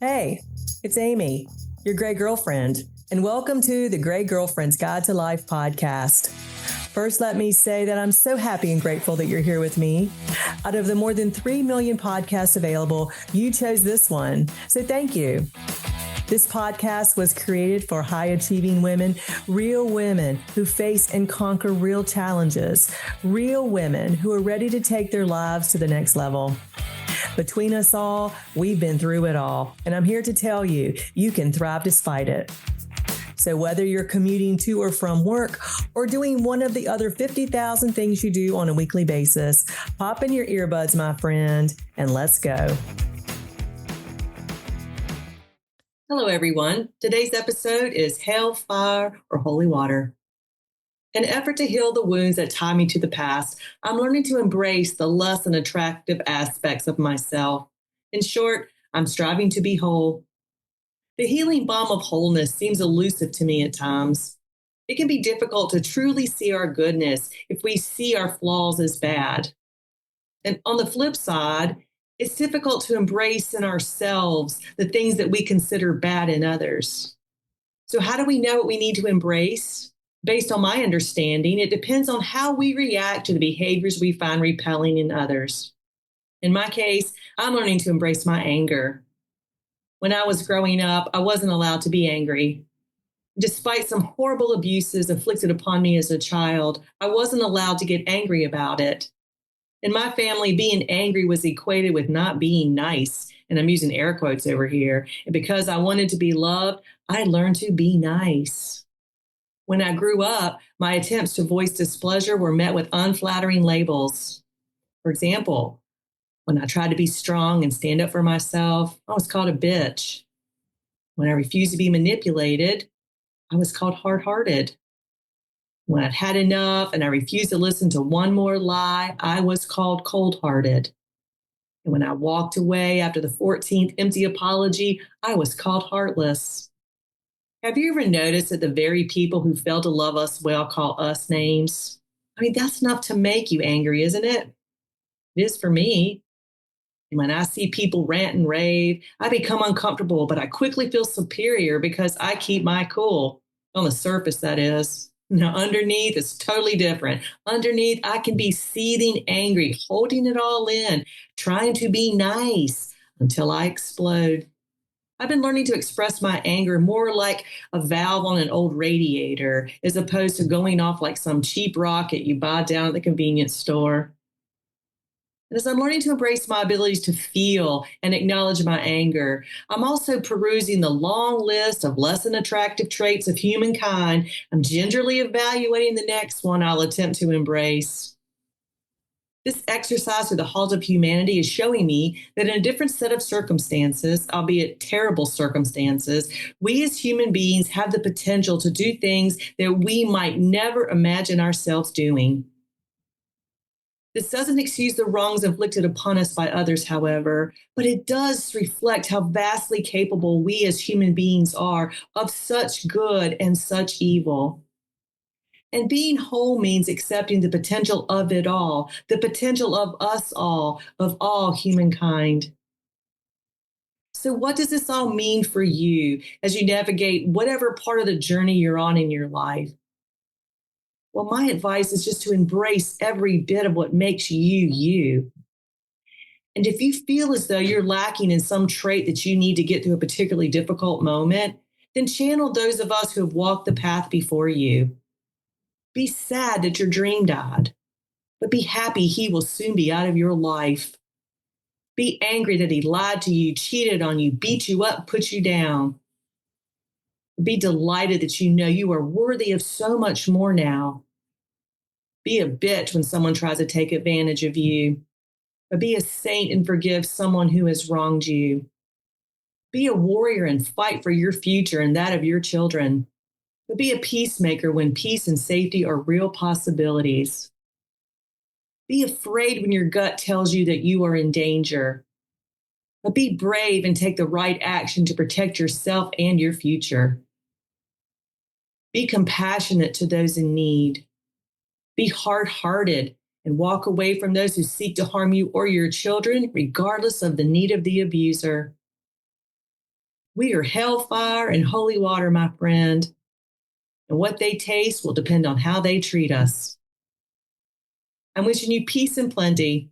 Hey, it's Amy, your Gray Girlfriend, and welcome to the Gray Girlfriend's Guide to Life podcast. First, let me say that I'm so happy and grateful that you're here with me. Out of the more than 3 million podcasts available, you chose this one, so thank you. This podcast was created for high-achieving women, real women who face and conquer real challenges, real women who are ready to take their lives to the next level. Between us all, we've been through it all, and I'm here to tell you, you can thrive despite it. So whether you're commuting to or from work or doing one of the other 50,000 things you do on a weekly basis, pop in your earbuds, my friend, and let's go. Hello, everyone. Today's episode is Hellfire or Holy Water. In an effort to heal the wounds that tie me to the past, I'm learning to embrace the less than attractive aspects of myself. In short, I'm striving to be whole. The healing balm of wholeness seems elusive to me at times. It can be difficult to truly see our goodness if we see our flaws as bad. And on the flip side, it's difficult to embrace in ourselves the things that we consider bad in others. So how do we know what we need to embrace? Based on my understanding, it depends on how we react to the behaviors we find repelling in others. In my case, I'm learning to embrace my anger. When I was growing up, I wasn't allowed to be angry. Despite some horrible abuses inflicted upon me as a child, I wasn't allowed to get angry about it. In my family, being angry was equated with not being nice, and I'm using air quotes over here. And because I wanted to be loved, I learned to be nice. When I grew up, my attempts to voice displeasure were met with unflattering labels. For example, when I tried to be strong and stand up for myself, I was called a bitch. When I refused to be manipulated, I was called hard-hearted. When I'd had enough and I refused to listen to one more lie, I was called cold-hearted. And when I walked away after the 14th empty apology, I was called heartless. Have you ever noticed that the very people who fail to love us well call us names? I mean, that's enough to make you angry, isn't it? It is for me. And when I see people rant and rave, I become uncomfortable, but I quickly feel superior because I keep my cool. On the surface, that is. Now, underneath, it's totally different. Underneath, I can be seething angry, holding it all in, trying to be nice until I explode. I've been learning to express my anger more like a valve on an old radiator, as opposed to going off like some cheap rocket you buy down at the convenience store. And as I'm learning to embrace my abilities to feel and acknowledge my anger, I'm also perusing the long list of less than attractive traits of humankind. I'm gingerly evaluating the next one I'll attempt to embrace. This exercise through the halls of humanity is showing me that in a different set of circumstances, albeit terrible circumstances, we as human beings have the potential to do things that we might never imagine ourselves doing. This doesn't excuse the wrongs inflicted upon us by others, however, but it does reflect how vastly capable we as human beings are of such good and such evil. And being whole means accepting the potential of it all, the potential of us all, of all humankind. So, what does this all mean for you as you navigate whatever part of the journey you're on in your life? Well, my advice is just to embrace every bit of what makes you, you. And if you feel as though you're lacking in some trait that you need to get through a particularly difficult moment, then channel those of us who have walked the path before you. Be sad that your dream died, but be happy he will soon be out of your life. Be angry that he lied to you, cheated on you, beat you up, put you down. Be delighted that you know you are worthy of so much more now. Be a bitch when someone tries to take advantage of you. But be a saint and forgive someone who has wronged you. Be a warrior and fight for your future and that of your children. But be a peacemaker when peace and safety are real possibilities. Be afraid when your gut tells you that you are in danger. But be brave and take the right action to protect yourself and your future. Be compassionate to those in need. Be hard-hearted and walk away from those who seek to harm you or your children, regardless of the need of the abuser. We are hellfire and holy water, my friend. And what they taste will depend on how they treat us. I'm wishing you peace and plenty.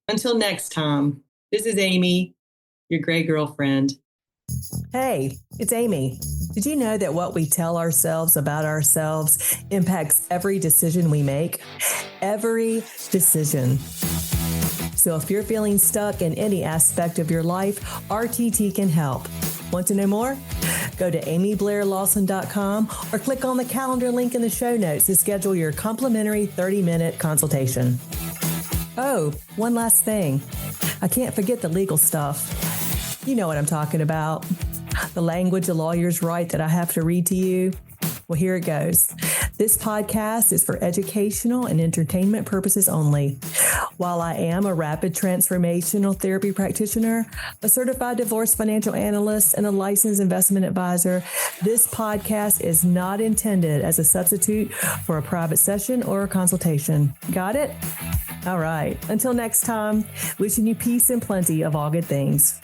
Until next time, this is Amy, your gray girlfriend. Hey, it's Amy. Did you know that what we tell ourselves about ourselves impacts every decision we make? Every decision. So if you're feeling stuck in any aspect of your life, RTT can help. Want to know more? Go to amyblairlawson.com or click on the calendar link in the show notes to schedule your complimentary 30-minute consultation. Oh, one last thing. I can't forget the legal stuff. You know what I'm talking about. The language the lawyers write that I have to read to you. Well, here it goes. This podcast is for educational and entertainment purposes only. While I am a rapid transformational therapy practitioner, a certified divorce financial analyst, and a licensed investment advisor, this podcast is not intended as a substitute for a private session or a consultation. Got it? All right. Until next time, wishing you peace and plenty of all good things.